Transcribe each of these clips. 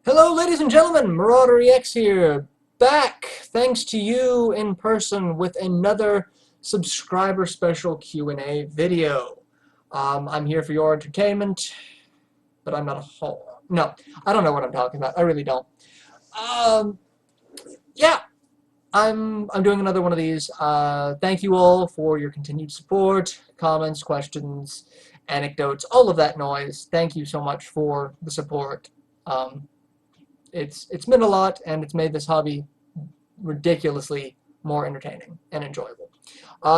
Hello, ladies and gentlemen, Marauder EX here, back thanks to you in person with another subscriber special Q&A video. I'm here for your entertainment, but I'm not a whore. No, I don't know what I'm talking about. I really don't. Um, yeah, I'm doing another one of these. Thank you all for your continued support, comments, questions, anecdotes, all of that noise. Thank you so much for the support. Um, it's been a lot, and it's made this hobby ridiculously more entertaining and enjoyable.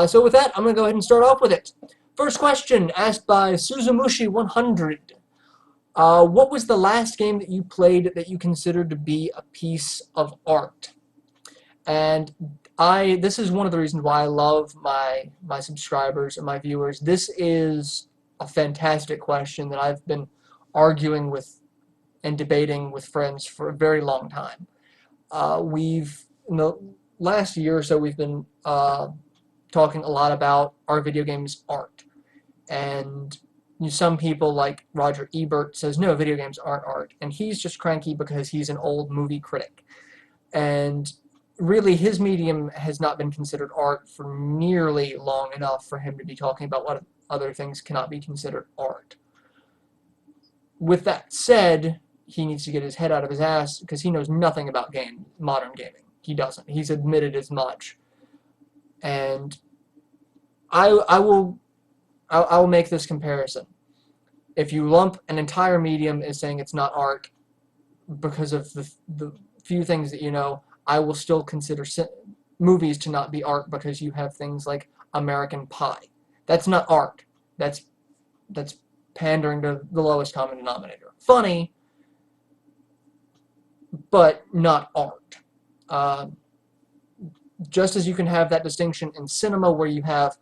So with that, I'm going to go ahead and start off with it. First question, asked by Suzumushi100. What was the last game that you played that you considered to be a piece of art? And this is one of the reasons why I love my subscribers and my viewers. This is a fantastic question that I've been arguing with and debating with friends for a very long time. In the last year or so, we've been talking a lot about our video games art. And some people like Roger Ebert says, no, video games aren't art. And he's just cranky because he's an old movie critic. And really, his medium has not been considered art for nearly long enough for him to be talking about what other things cannot be considered art. With that said, he needs to get his head out of his ass because he knows nothing about modern gaming. He doesn't. He's admitted as much. And I will make this comparison. If you lump an entire medium as saying it's not art because of the few things that you know, I will still consider movies to not be art because you have things like American Pie. That's not art. That's pandering to the lowest common denominator. Funny, but not art. Just as you can have that distinction in cinema where you have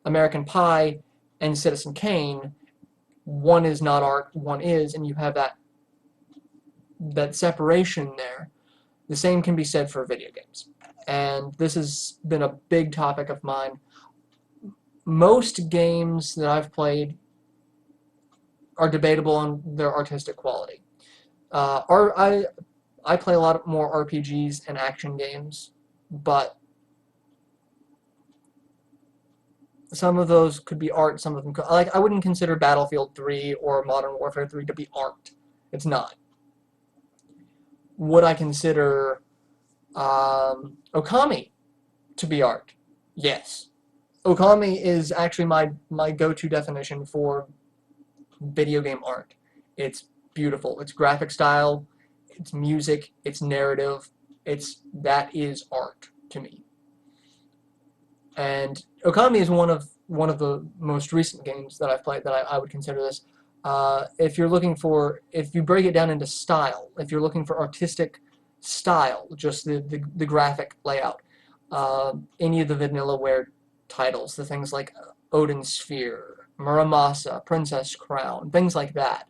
American Pie and Citizen Kane, one is not art, one is, and you have that separation there. The same can be said for video games. And this has been a big topic of mine. Most games that I've played are debatable on their artistic quality. I play a lot more RPGs and action games, but some of those could be art, some of them could, like, I wouldn't consider Battlefield 3 or Modern Warfare 3 to be art. It's not. Would I consider Okami to be art? Yes. Okami is actually my go-to definition for video game art. It's beautiful. It's graphic style, it's music, it's narrative. That is art to me. And Okami is one of the most recent games that I've played that I would consider this. If you break it down into style, if you're looking for artistic style, just the graphic layout, any of the Vanillaware titles, the things like Odin Sphere, Muramasa, Princess Crown, things like that,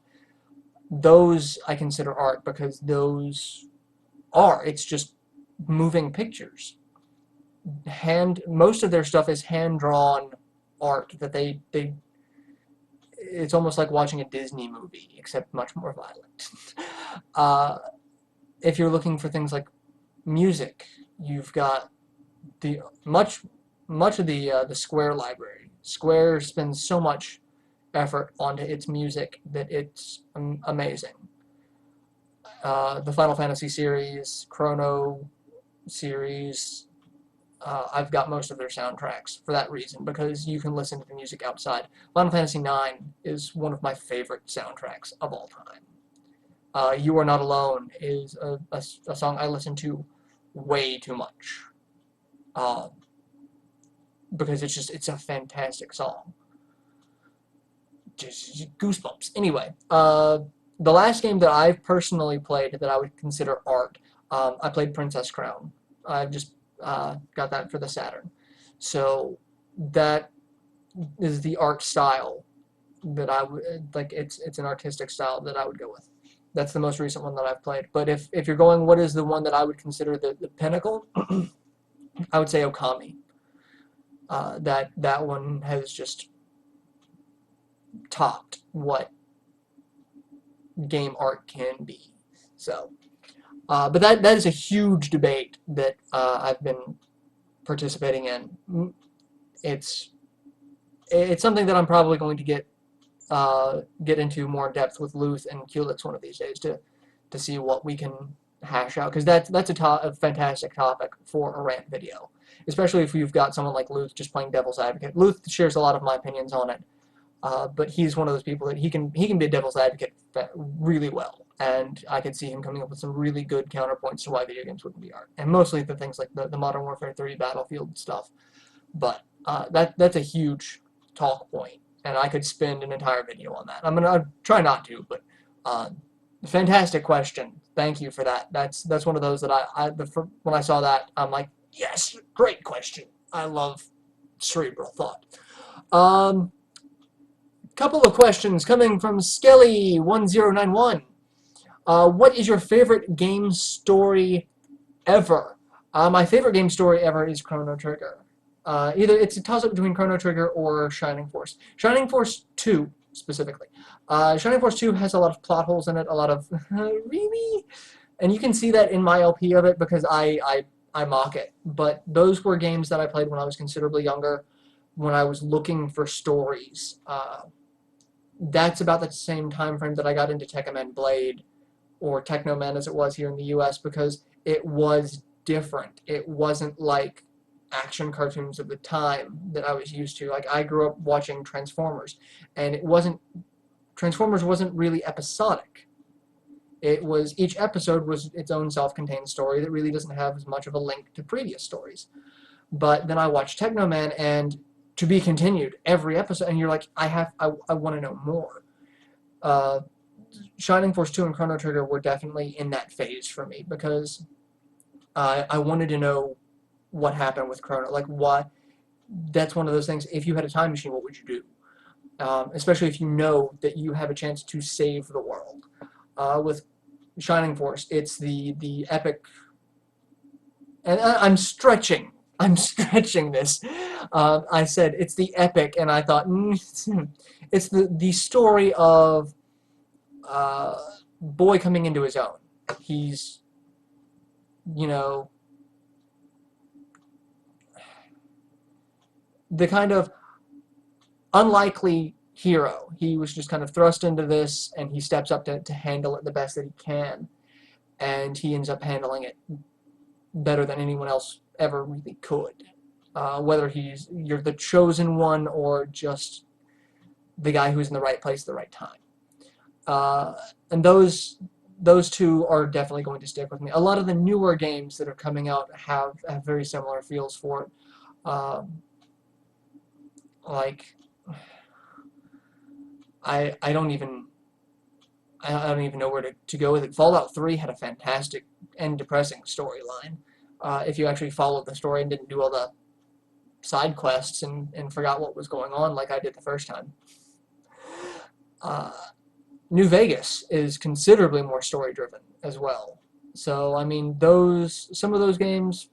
those I consider art because it's just moving pictures. Most of their stuff is hand-drawn art that it's almost like watching a Disney movie, except much more violent. If you're looking for things like music, you've got much of the Square library. Square spends so much effort onto its music that it's amazing. The Final Fantasy series, Chrono series, I've got most of their soundtracks for that reason, because you can listen to the music outside. Final Fantasy IX is one of my favorite soundtracks of all time. You Are Not Alone is a song I listen to way too much. Because it's a fantastic song. Just goosebumps. Anyway, the last game that I've personally played that I would consider art, I played Princess Crown. I've just got that for the Saturn. So that is the art style that I would like. It's an artistic style that I would go with. That's the most recent one that I've played. But if you're going, what is the one that I would consider the pinnacle? I would say Okami. That one has just topped what game art can be. So, but that is a huge debate that I've been participating in. It's it's something that I'm probably going to get into more in depth with Luth and Kulik one of these days to see what we can hash out, because that's a fantastic topic for a rant video, especially if you've got someone like Luth just playing devil's advocate. Luth shares a lot of my opinions on it, but he's one of those people that he can be a devil's advocate really well, and I could see him coming up with some really good counterpoints to why video games wouldn't be art, and mostly the things like the Modern Warfare 3 Battlefield stuff. But that's a huge talk point, and I could spend an entire video on that. I'll try not to, but fantastic question. Thank you for that. That's one of those that when I saw that, I'm like, yes, great question. I love cerebral thought. Couple of questions coming from Skelly1091. What is your favorite game story ever? My favorite game story ever is Chrono Trigger. Either it's a toss-up between Chrono Trigger or Shining Force. Shining Force 2, specifically. Shining Force 2 has a lot of plot holes in it, a lot of, really? And you can see that in my LP of it because I mock it. But those were games that I played when I was considerably younger, when I was looking for stories. That's about the same time frame that I got into Tekkaman Blade, or Technoman as it was here in the US, because it was different. It wasn't like action cartoons of the time that I was used to. Like, I grew up watching Transformers, and Transformers wasn't really episodic. Each episode was its own self-contained story that really doesn't have as much of a link to previous stories. But then I watched Technoman, and to be continued every episode, and you're like, I want to know more. Shining Force 2 and Chrono Trigger were definitely in that phase for me, because I wanted to know what happened with Chrono. Like, why? That's one of those things. If you had a time machine, what would you do? Especially if you know that you have a chance to save the world. With Shining Force, it's the epic. And I'm stretching this. I said it's the epic, and I thought it's the story of boy coming into his own. He's, the kind of unlikely hero. He was just kind of thrust into this, and he steps up to handle it the best that he can, and he ends up handling it better than anyone else ever really could. Whether you're the chosen one or just the guy who's in the right place at the right time. And those two are definitely going to stick with me. A lot of the newer games that are coming out have very similar feels for it. Like, I don't even know where to go with it. Fallout 3 had a fantastic and depressing storyline. If you actually followed the story and didn't do all the side quests and forgot what was going on like I did the first time. New Vegas is considerably more story-driven as well. So, I mean, some of those games,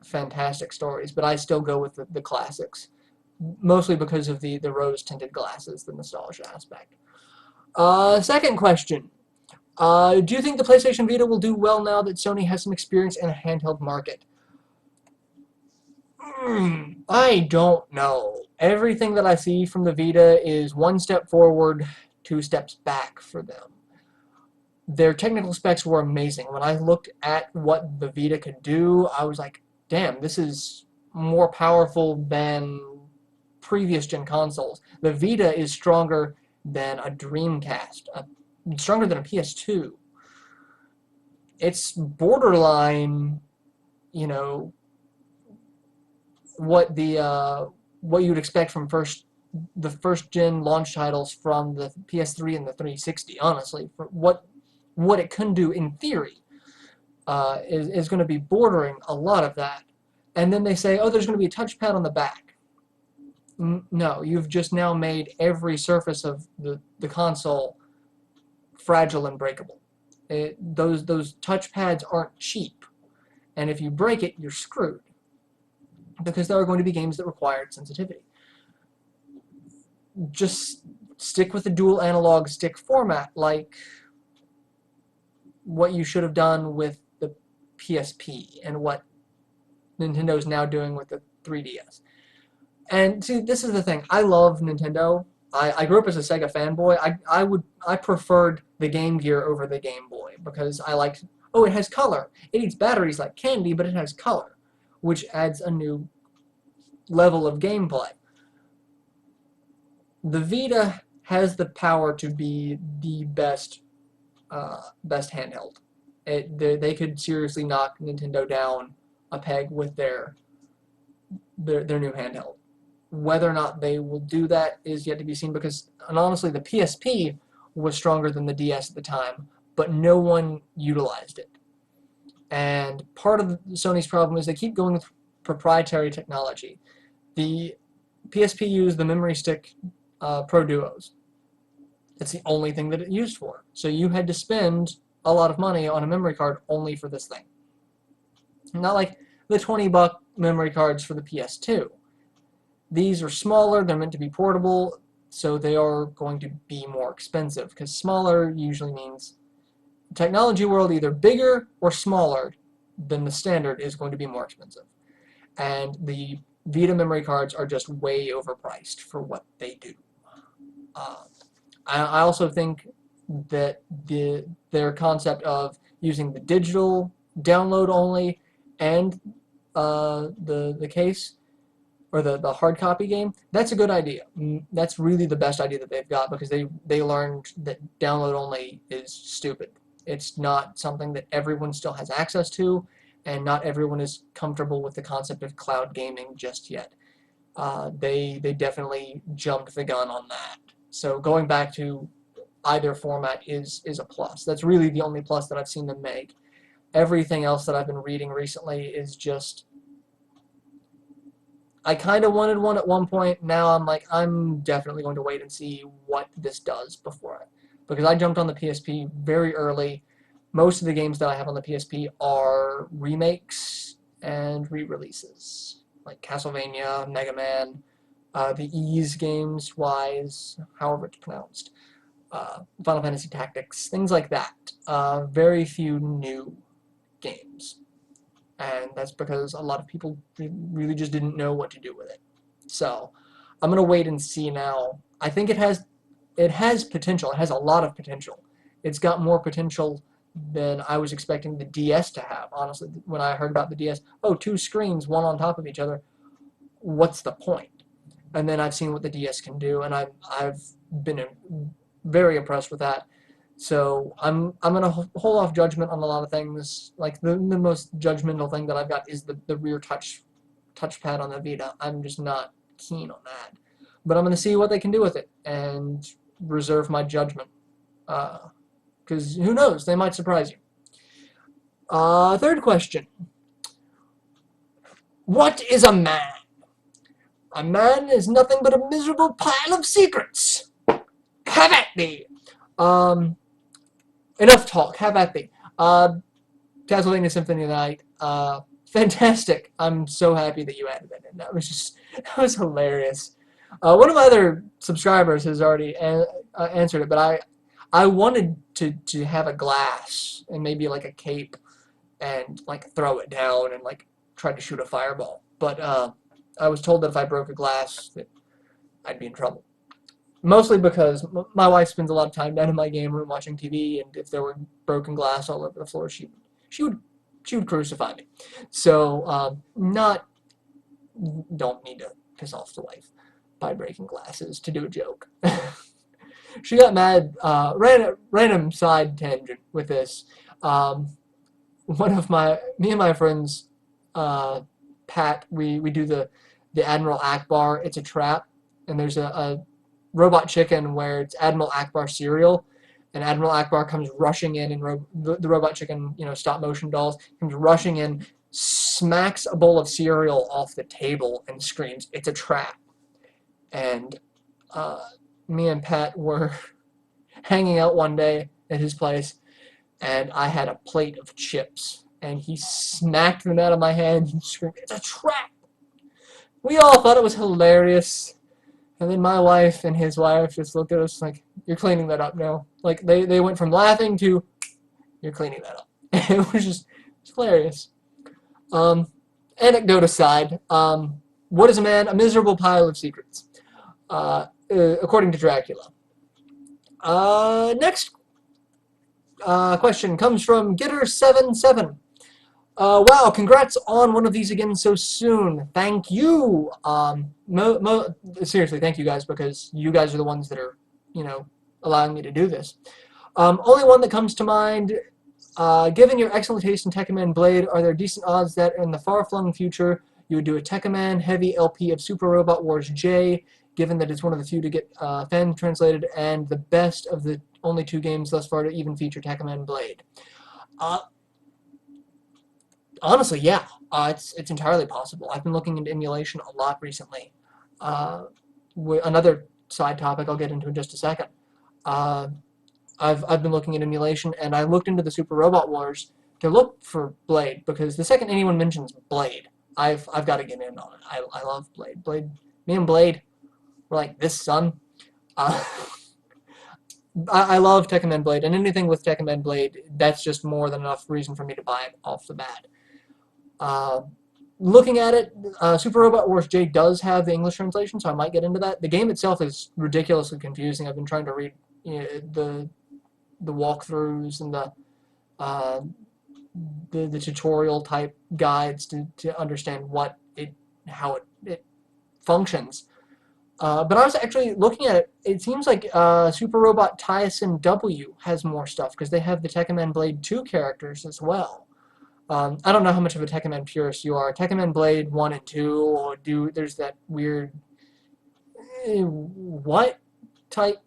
fantastic stories, but I still go with the classics, mostly because of the rose-tinted glasses, the nostalgia aspect. Second question. Do you think the PlayStation Vita will do well now that Sony has some experience in a handheld market? I don't know. Everything that I see from the Vita is one step forward, two steps back for them. Their technical specs were amazing. When I looked at what the Vita could do, I was like, damn, this is more powerful than previous gen consoles. The Vita is stronger than a Dreamcast, stronger than a PS2. It's borderline, what you would expect from the first gen launch titles from the PS3 and the 360. Honestly, for what it can do in theory, is going to be bordering a lot of that. And then they say, oh, there's going to be a touchpad on the back. No, you've just now made every surface of the console fragile and breakable. Those touchpads aren't cheap, and if you break it, you're screwed, because there are going to be games that require sensitivity. Just stick with the dual analog stick format, like what you should have done with the PSP and what Nintendo's now doing with the 3DS. And see, this is the thing. I love Nintendo. I grew up as a Sega fanboy. I preferred the Game Gear over the Game Boy because I liked, oh, it has color. It eats batteries like candy, but it has color, which adds a new level of gameplay. The Vita has the power to be the best handheld. They could seriously knock Nintendo down a peg with their new handheld. Whether or not they will do that is yet to be seen because, and honestly, the PSP was stronger than the DS at the time, but no one utilized it. And part of Sony's problem is they keep going with proprietary technology. The PSP used the memory stick Pro Duos. That's the only thing that it used for. So you had to spend a lot of money on a memory card only for this thing. Not like the $20 memory cards for the PS2. These are smaller, they're meant to be portable, so they are going to be more expensive, because smaller usually means technology world either bigger or smaller than the standard is going to be more expensive. And the Vita memory cards are just way overpriced for what they do. I also think that their concept of using the digital download only and the case or the hard copy game, that's a good idea. That's really the best idea that they've got because they learned that download only is stupid. It's not something that everyone still has access to, and not everyone is comfortable with the concept of cloud gaming just yet. They definitely jumped the gun on that. So going back to either format is a plus. That's really the only plus that I've seen them make. Everything else that I've been reading recently is just, I kind of wanted one at one point. Now I'm like, I'm definitely going to wait and see what this does before it. Because I jumped on the PSP very early. Most of the games that I have on the PSP are remakes and re-releases. Like Castlevania, Mega Man, the Ys games, Wise, however it's pronounced. Final Fantasy Tactics, things like that. Very few new games. And that's because a lot of people really just didn't know what to do with it. So I'm gonna wait and see now. I think it has potential. It has a lot of potential. It's got more potential than I was expecting the DS to have. Honestly, when I heard about the DS, oh, 2 screens, one on top of each other. What's the point? And then I've seen what the DS can do, and I've been very impressed with that. So I'm gonna hold off judgment on a lot of things. Like the most judgmental thing that I've got is the rear touchpad on the Vita. I'm just not keen on that. But I'm gonna see what they can do with it and reserve my judgment. Because who knows? They might surprise you. Third question. What is a man? A man is nothing but a miserable pile of secrets. Have at thee. Enough talk. Have at thee. Castlevania Symphony of the Night. Fantastic. I'm so happy that you added that in. That was hilarious. One of my other subscribers has already answered it, but I wanted to have a glass and maybe like a cape and like throw it down and like try to shoot a fireball. But I was told that if I broke a glass, that I'd be in trouble. Mostly because my wife spends a lot of time down in my game room watching TV, and if there were broken glass all over the floor, she would crucify me. So don't need to piss off the wife by breaking glasses to do a joke. She got mad. Random side tangent with this. Me and my friends, Pat, we do the Admiral Akbar. It's a trap, and there's a robot chicken where it's Admiral Akbar cereal, and Admiral Akbar comes rushing in, and the robot chicken, stop motion dolls, comes rushing in, smacks a bowl of cereal off the table, and screams, "It's a trap!" And me and Pat were hanging out one day at his place, and I had a plate of chips, and he smacked them out of my hand and screamed, "It's a trap!" We all thought it was hilarious. And then my wife and his wife just looked at us like, "You're cleaning that up now." Like, they went from laughing to, you're cleaning that up. It was just hilarious. Anecdote aside, what is a man? A miserable pile of secrets, according to Dracula. Next question comes from Gitter77. Wow, congrats on one of these again so soon. Thank you. Seriously, thank you guys, because you guys are the ones that are, allowing me to do this. Only one that comes to mind. Given your excellent taste in Tekkaman Blade, are there decent odds that in the far-flung future you would do a Tekkaman heavy LP of Super Robot Wars J, given that it's one of the few to get fan-translated and the best of the only 2 games thus far to even feature Tekkaman Blade? Honestly, yeah, it's entirely possible. I've been looking into emulation a lot recently. Another side topic I'll get into in just a second. I've been looking at emulation, and I looked into the Super Robot Wars to look for Blade, because the second anyone mentions Blade, I've got to get in on it. I love Blade. Me and Blade, we're like this, son. I love Tekkaman Blade, and anything with Tekkaman Blade, that's just more than enough reason for me to buy it off the bat. Looking at it, Super Robot Wars J does have the English translation, so I might get into that. The game itself is ridiculously confusing. I've been trying to read the walkthroughs and the tutorial type guides to understand how it functions. But I was actually looking at it. It seems like Super Robot Tyson W has more stuff, because they have the Tekkaman Blade 2 characters as well. I don't know how much of a Tekkaman purist you are. Tekkaman Blade 1 and 2, or there's that weird what type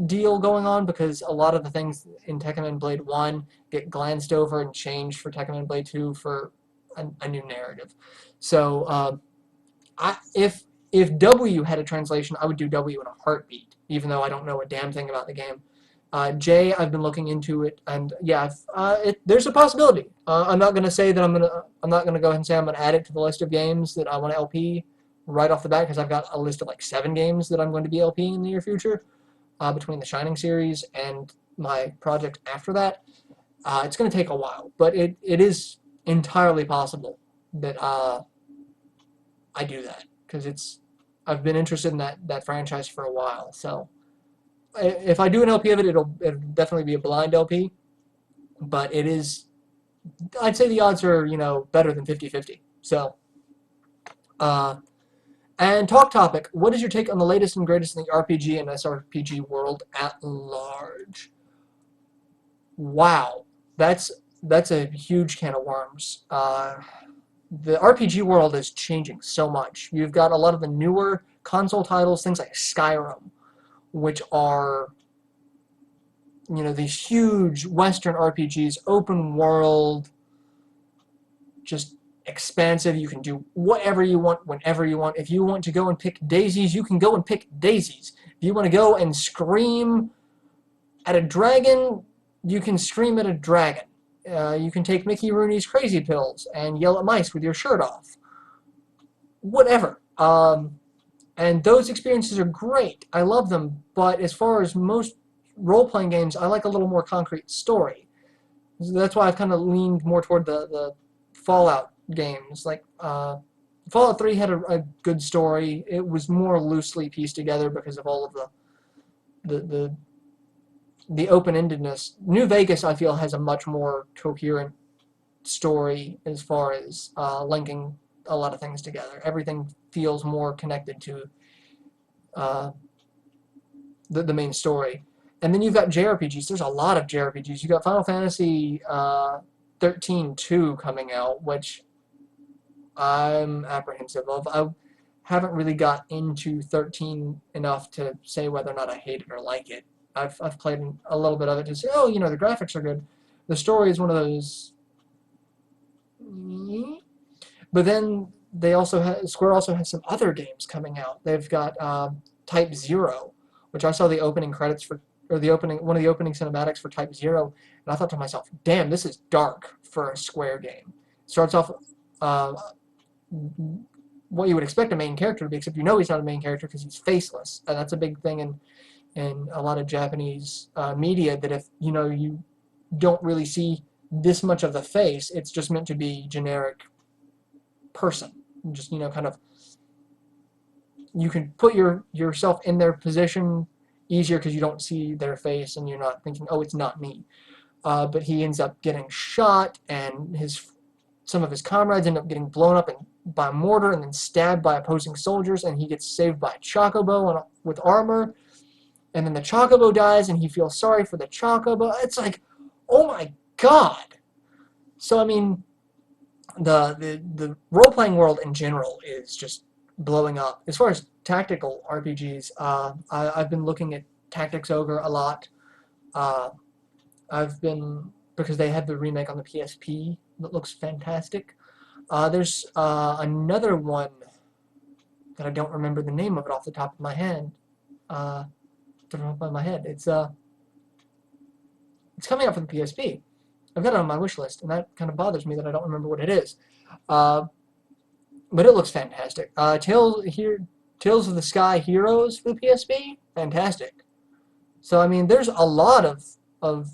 deal going on, because a lot of the things in Tekkaman Blade 1 get glanced over and changed for Tekkaman Blade 2 for a new narrative. So if W had a translation, I would do W in a heartbeat, even though I don't know a damn thing about the game. J, I've been looking into it, and yeah, there's a possibility. I'm not gonna say that I'm not gonna go ahead and say I'm gonna add it to the list of games that I want to LP right off the bat, because I've got a list of like 7 games that I'm going to be LPing in the near future, between the Shining series and my project after that. It's gonna take a while, but it is entirely possible that I do that, because I've been interested in that franchise for a while. So if I do an LP of it, it'll definitely be a blind LP, but I'd say the odds are, better than 50-50. So, and talk topic, what is your take on the latest and greatest in the RPG and SRPG world at large? Wow, that's a huge can of worms. The RPG world is changing so much. You've got a lot of the newer console titles, things like Skyrim, which are, these huge Western RPGs, open world, just expansive. You can do whatever you want, whenever you want. If you want to go and pick daisies, you can go and pick daisies. If you want to go and scream at a dragon, you can scream at a dragon. You can take Mickey Rooney's crazy pills and yell at mice with your shirt off. Whatever. And those experiences are great. I love them. But as far as most role-playing games, I like a little more concrete story. So that's why I've kind of leaned more toward the Fallout games. Like Fallout 3 had a good story. It was more loosely pieced together because of all of the open-endedness. New Vegas, I feel, has a much more coherent story as far as linking a lot of things together. Everything feels more connected to the main story. And then you've got JRPGs. There's a lot of JRPGs. You've got Final Fantasy 13-2 coming out, which I'm apprehensive of. I haven't really got into 13 enough to say whether or not I hate it or like it. I've played a little bit of it to say, oh, the graphics are good. The story is one of those. But then Square also has some other games coming out. They've got Type 0, which I saw the opening credits for, or one of the opening cinematics for Type 0, and I thought to myself, damn, this is dark for a Square game. It starts off what you would expect a main character to be, except he's not a main character because he's faceless, and that's a big thing in a lot of Japanese media, that if you don't really see this much of the face. It's just meant to be generic person. Just, kind of, you can put yourself in their position easier because you don't see their face and you're not thinking, oh, it's not me. But he ends up getting shot, and some of his comrades end up getting blown up by a mortar and then stabbed by opposing soldiers, and he gets saved by a chocobo with armor. And then the chocobo dies, and he feels sorry for the chocobo. It's like, oh my god. So, I mean, the role-playing world in general is just blowing up. As far as tactical RPGs, I've been looking at Tactics Ogre a lot. Because they had the remake on the PSP that looks fantastic. There's another one that I don't remember the name of it off the top of my head. It's coming out for the PSP. I've got it on my wish list, and that kind of bothers me that I don't remember what it is. But it looks fantastic. Tales of the Sky Heroes for the PSP, fantastic. So I mean, there's a lot of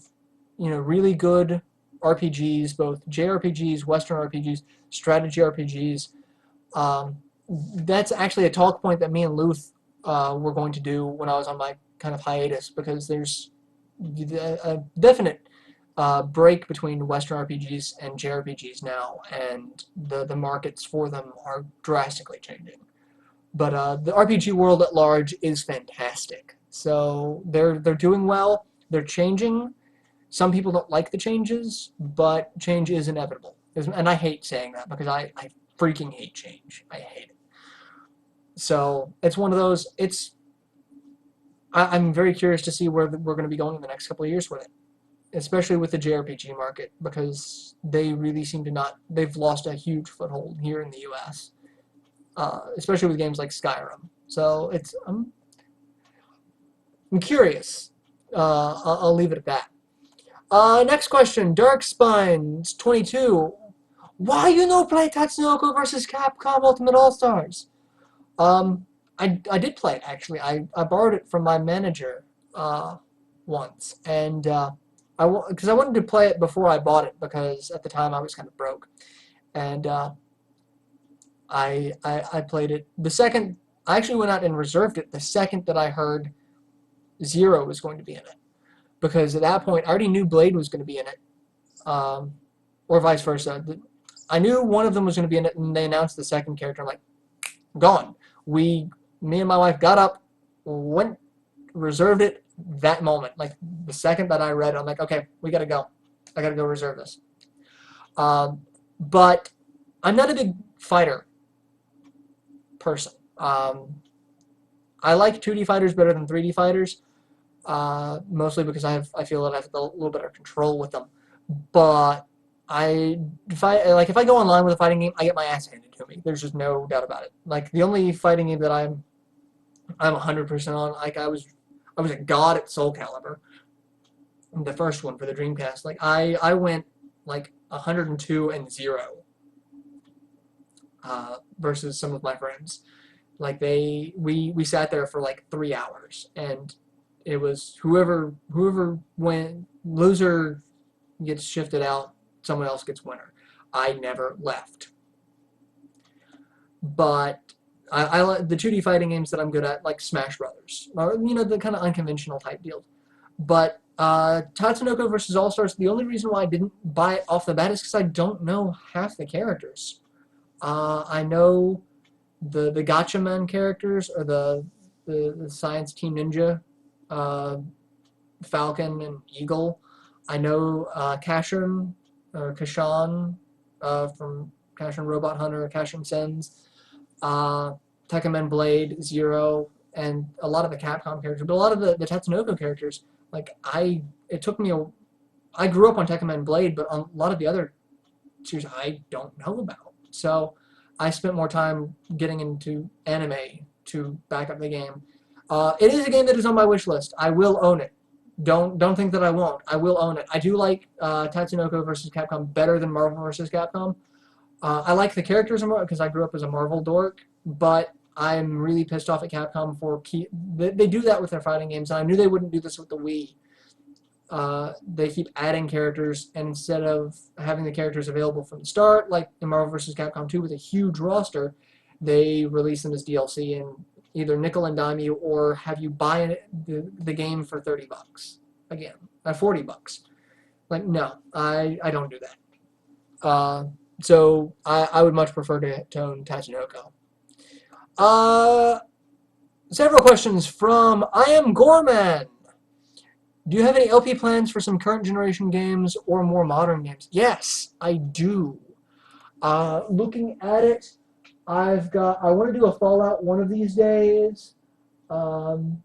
really good RPGs, both JRPGs, Western RPGs, strategy RPGs. That's actually a talk point that me and Luth were going to do when I was on my kind of hiatus, because there's a definite break between Western RPGs and JRPGs now, and the markets for them are drastically changing. But the RPG world at large is fantastic. So they're doing well. They're changing. Some people don't like the changes, but change is inevitable. And I hate saying that because I freaking hate change. I hate it. So it's one of those. I'm very curious to see where we're going to be going in the next couple of years with it, especially with the JRPG market, because they really seem to not. They've lost a huge foothold here in the U.S., especially with games like Skyrim. So I'm curious. I'll leave it at that. Next question, Dark Spines 22. Why you no play Tatsunoko vs. Capcom Ultimate All Stars? I did play it actually. I borrowed it from my manager once, and because I wanted to play it before I bought it, because at the time I was kind of broke, and I played it the second. I actually went out and reserved it the second that I heard Zero was going to be in it. Because at that point, I already knew Blade was going to be in it, or vice versa. I knew one of them was going to be in it, and they announced the second character. I'm like, gone. Me and my wife got up, went, reserved it that moment. Like, the second that I read it, I'm like, okay, we got to go. I got to go reserve this. But I'm not a big fighter person. I like 2D fighters better than 3D fighters. Mostly because I feel that I have a little better control with them. But if I go online with a fighting game, I get my ass handed to me. There's just no doubt about it. Like, the only fighting game that I'm 100% on, like, I was a god at Soul Calibur, the first one for the Dreamcast. Like, I went like 102 and 0 versus some of my friends. Like, we sat there for like 3 hours, and it was whoever went, loser gets shifted out, someone else gets winner. I never left. But I like the 2D fighting games that I'm good at, like Smash Brothers, or the kind of unconventional type deals. But Tatsunoko vs. All Stars, the only reason why I didn't buy it off the bat is because I don't know half the characters. I know the Gatchaman characters, or the Science Team Ninja, Falcon and Eagle. I know Kashin, or Kashan, from Kashin Robot Hunter, Kashin Sens, Tekkaman Blade, Zero, and a lot of the Capcom characters. But a lot of the Tatsunoko characters, like, I grew up on Tekkaman Blade, but on a lot of the other series I don't know about. So I spent more time getting into anime to back up the game. It is a game that is on my wish list. I will own it. Don't think that I won't. I will own it. I do like Tatsunoko vs. Capcom better than Marvel vs. Capcom. I like the characters more because I grew up as a Marvel dork, but I'm really pissed off at Capcom for they do that with their fighting games, and I knew they wouldn't do this with the Wii. They keep adding characters, and instead of having the characters available from the start, like in Marvel vs. Capcom 2 with a huge roster, they release them as DLC and either nickel and dime you or have you buy the game for $30 again, $40. Like, no, I don't do that. So I would much prefer to own Tatsunoko. Several questions from I Am Gorman. Do you have any LP plans for some current generation games or more modern games? Yes, I do. Looking at it, I want to do a Fallout one of these days. Um,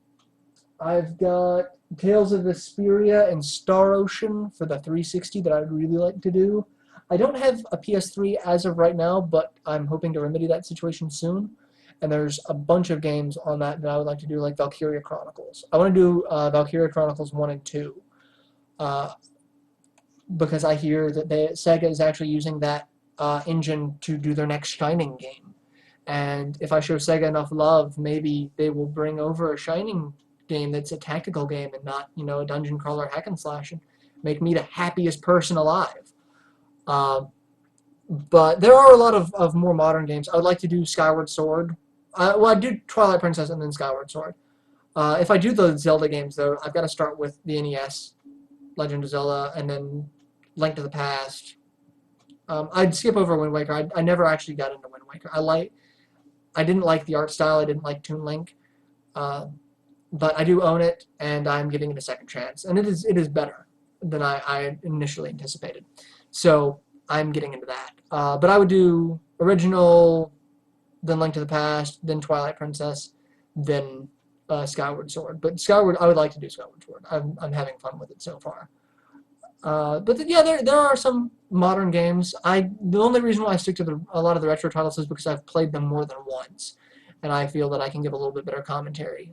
I've got Tales of Vesperia and Star Ocean for the 360 that I'd really like to do. I don't have a PS3 as of right now, but I'm hoping to remedy that situation soon. And there's a bunch of games on that I would like to do, like Valkyria Chronicles. I want to do Valkyria Chronicles 1 and 2 uh, because I hear that Sega is actually using that engine to do their next Shining game. And if I show Sega enough love, maybe they will bring over a Shining game that's a tactical game and not, a dungeon crawler hack and slash and make me the happiest person alive. But there are a lot of more modern games. I would like to do Skyward Sword. I do Twilight Princess and then Skyward Sword. If I do the Zelda games, though, I've got to start with the NES, Legend of Zelda, and then Link to the Past. I'd skip over Wind Waker. I never actually got into Wind Waker. I didn't like the art style. I didn't like Toon Link. But I do own it, and I'm giving it a second chance. And it is better than I initially anticipated. So I'm getting into that. But I would do original, then Link to the Past, then Twilight Princess, then Skyward Sword. But I would like to do Skyward Sword. I'm having fun with it so far. Yeah, there are some modern games. The only reason why I stick to a lot of the retro titles is because I've played them more than once, and I feel that I can give a little bit better commentary.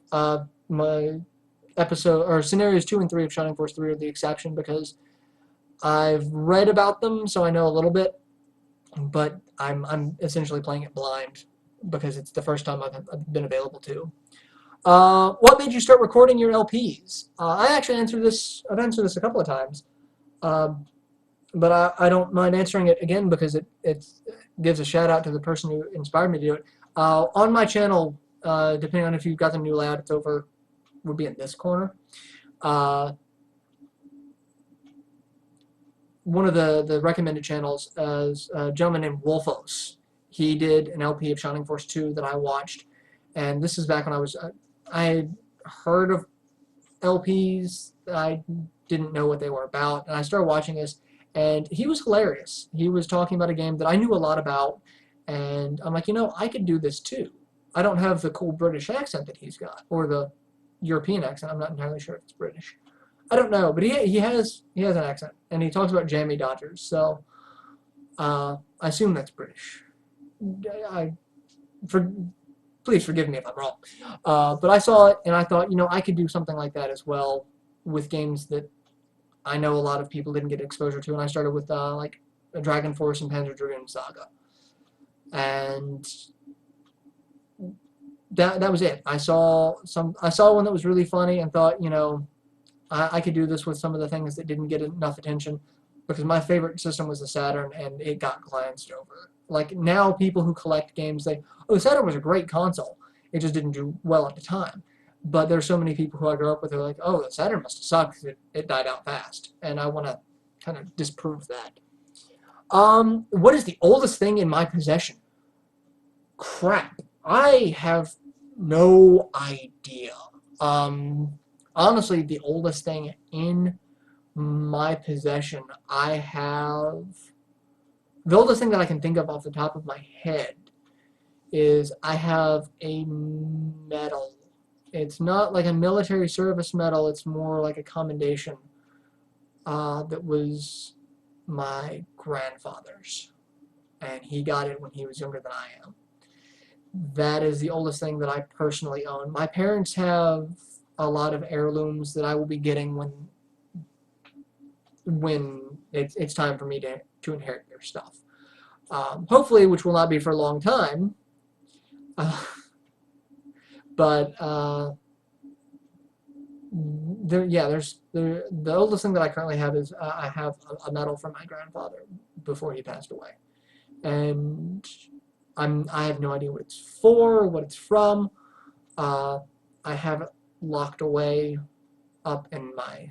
My scenarios 2 and 3 of Shining Force 3 are the exception because I've read about them, so I know a little bit, but I'm essentially playing it blind because it's the first time I've been available to. What made you start recording your LPs? I actually I've answered this a couple of times. But I don't mind answering it again because it gives a shout out to the person who inspired me to do it. On my channel, depending on if you've got the new layout, would be in this corner. One of the recommended channels is a gentleman named Wolfos. He did an LP of Shining Force 2 that I watched, and this is back when I had heard of LPs. I didn't know what they were about, and I started watching this, and he was hilarious. He was talking about a game that I knew a lot about, and I'm like, I could do this too. I don't have the cool British accent that he's got, or the European accent. I'm not entirely sure if it's British. I don't know, but he has an accent, and he talks about jammy dodgers, so I assume that's British. Please forgive me if I'm wrong. But I saw it, and I thought, I could do something like that as well with games that I know a lot of people didn't get exposure to, and I started with like Dragon Force and Panzer Dragoon Saga, and that was it. I saw one that was really funny and thought, I could do this with some of the things that didn't get enough attention, because my favorite system was the Saturn, and it got glanced over. Like, now people who collect games, the Saturn was a great console. It just didn't do well at the time. But there's so many people who I grew up with who are like, oh, the Saturn must have sucked because it died out fast. And I want to kind of disprove that. What is the oldest thing in my possession? Crap. I have no idea. Honestly, the oldest thing in my possession, the oldest thing that I can think of off the top of my head is I have a medal. It's not like a military service medal, it's more like a commendation that was my grandfather's. And he got it when he was younger than I am. That is the oldest thing that I personally own. My parents have a lot of heirlooms that I will be getting when it's time for me to inherit their stuff. Hopefully, which will not be for a long time. But the oldest thing that I currently have is I have a medal from my grandfather before he passed away, and I have no idea what it's for, what it's from. Uh, I have it locked away up in my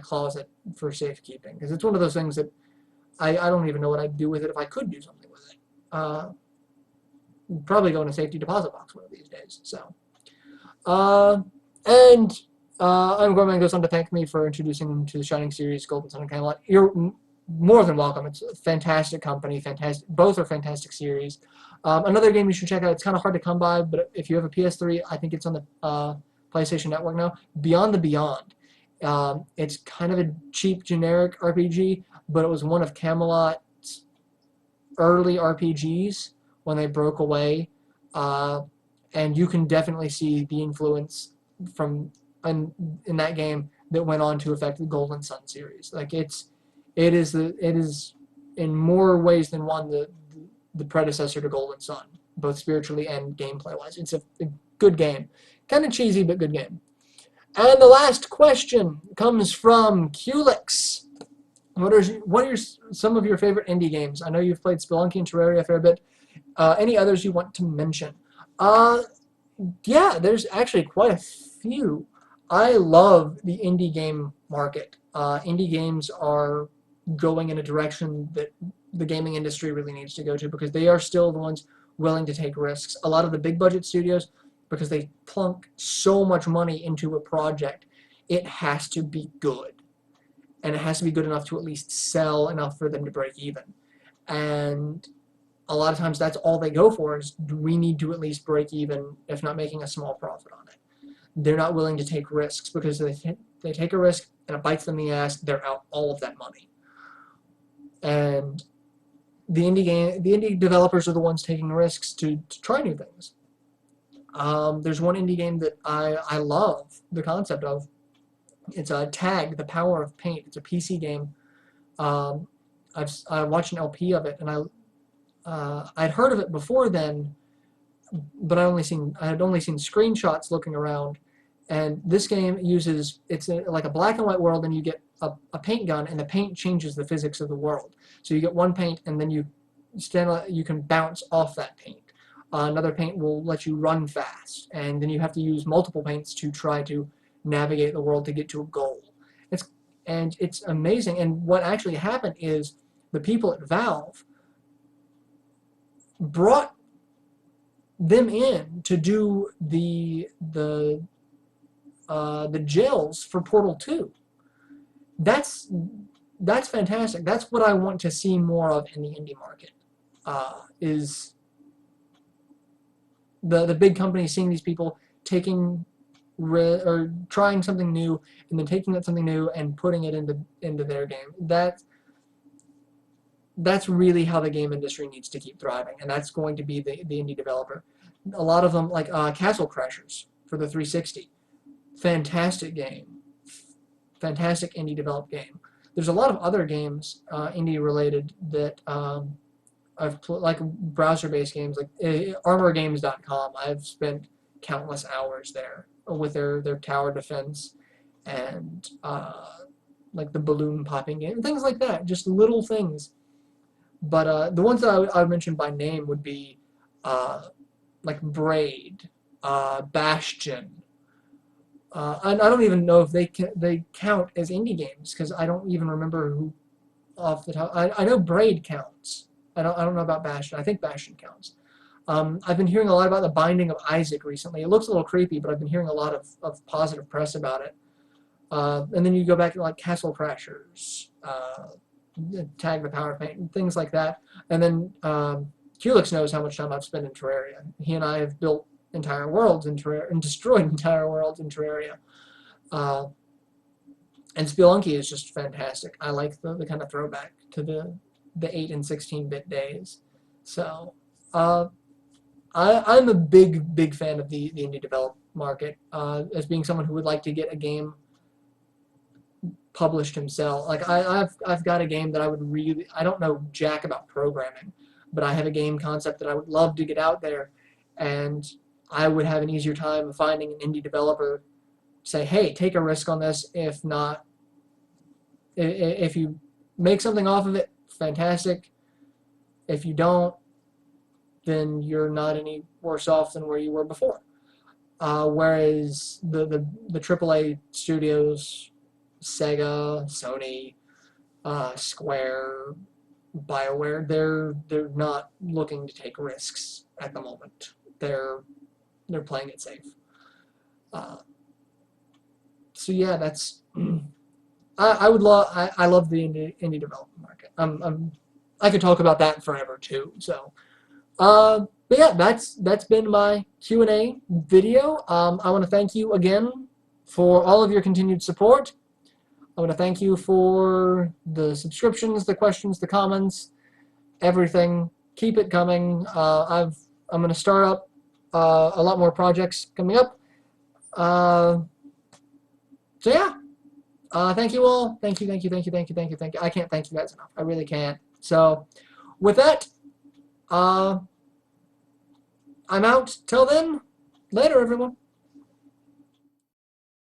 closet for safekeeping, because it's one of those things that I don't even know what I'd do with it if I could do something with it. Probably go in a safety deposit box one of these days. So, uh, and Gorman goes on to thank me for introducing him to the Shining series, Golden Sun and Camelot. You're more than welcome. It's a fantastic company, fantastic. Both are fantastic series. Another game you should check out. It's kind of hard to come by, but if you have a PS3, I think it's on the PlayStation Network now. Beyond the Beyond. It's kind of a cheap, generic RPG, but it was one of Camelot's early RPGs when they broke away, and you can definitely see the influence from in that game that went on to affect the Golden Sun series. Like it is in more ways than one the predecessor to Golden Sun, both spiritually and gameplay wise. It's a good game, kind of cheesy but good game. And the last question comes from Culix. What are some of your favorite indie games? I know you've played Spelunky and Terraria a fair bit. Any others you want to mention? Yeah, there's actually quite a few. I love the indie game market. Indie games are going in a direction that the gaming industry really needs to go to, because they are still the ones willing to take risks. A lot of the big budget studios, because they plunk so much money into a project, it has to be good. And it has to be good enough to at least sell enough for them to break even. And a lot of times that's all they go for, is we need to at least break even, if not making a small profit on it. They're not willing to take risks, because they take a risk and it bites them in the ass, they're out all of that money. And the indie developers are the ones taking risks to try new things. There's one indie game that I love the concept of. It's a Tag, The Power of Paint. It's a PC game. I watched an LP of it, and I'd heard of it before then, but I had only seen screenshots looking around. And this game it's like a black and white world, and you get a paint gun, and the paint changes the physics of the world. So you get one paint, and then you can bounce off that paint. Another paint will let you run fast, and then you have to use multiple paints to try to navigate the world to get to a goal. It's amazing. And what actually happened is the people at Valve brought them in to do the jails for Portal 2. That's fantastic. That's what I want to see more of in the indie market. Is the big companies seeing these people taking or trying something new, and then taking that something new and putting it into their game. That's really how the game industry needs to keep thriving, and that's going to be the indie developer. A lot of them, like Castle Crashers for the 360, fantastic game, fantastic indie developed game. There's a lot of other games, indie related, that like browser-based games, like ArmorGames.com. I've spent countless hours there with their tower defense and like the balloon popping game, things like that. Just little things. But the ones that I would mention by name would be like Braid, Bastion. And I don't even know if they count as indie games, because I don't even remember who off the top. I know Braid counts. I don't know about Bastion. I think Bastion counts. I've been hearing a lot about The Binding of Isaac recently. It looks a little creepy, but I've been hearing a lot of positive press about it. And then you go back to like Castle Crashers, Tag, The Power of Paint, and things like that. And then Helix knows how much time I've spent in Terraria. He and I have built entire worlds in Terraria and destroyed entire worlds in Terraria. And Spelunky is just fantastic. I like the kind of throwback to the 8 and 16-bit days. So I'm a big fan of the indie developed market, as being someone who would like to get a game published himself. Like I've got a game that I don't know jack about programming, but I have a game concept that I would love to get out there, and I would have an easier time finding an indie developer say, hey, take a risk on this. If not, if you make something off of it, fantastic. If you don't, then you're not any worse off than where you were before. Whereas the AAA studios, Sega, Sony, Square, BioWare, they're not looking to take risks at the moment. They're playing it safe. So yeah, that's I would love I love the indie development market. I could talk about that forever too. So but yeah, that's been my Q&A video. I want to thank you again for all of your continued support. I want to thank you for the subscriptions, the questions, the comments, everything. Keep it coming. I'm going to start up a lot more projects coming up. So yeah, thank you all. Thank you, thank you, thank you, thank you, thank you, thank you. I can't thank you guys enough. I really can't. So with that, I'm out. Till then, later, everyone.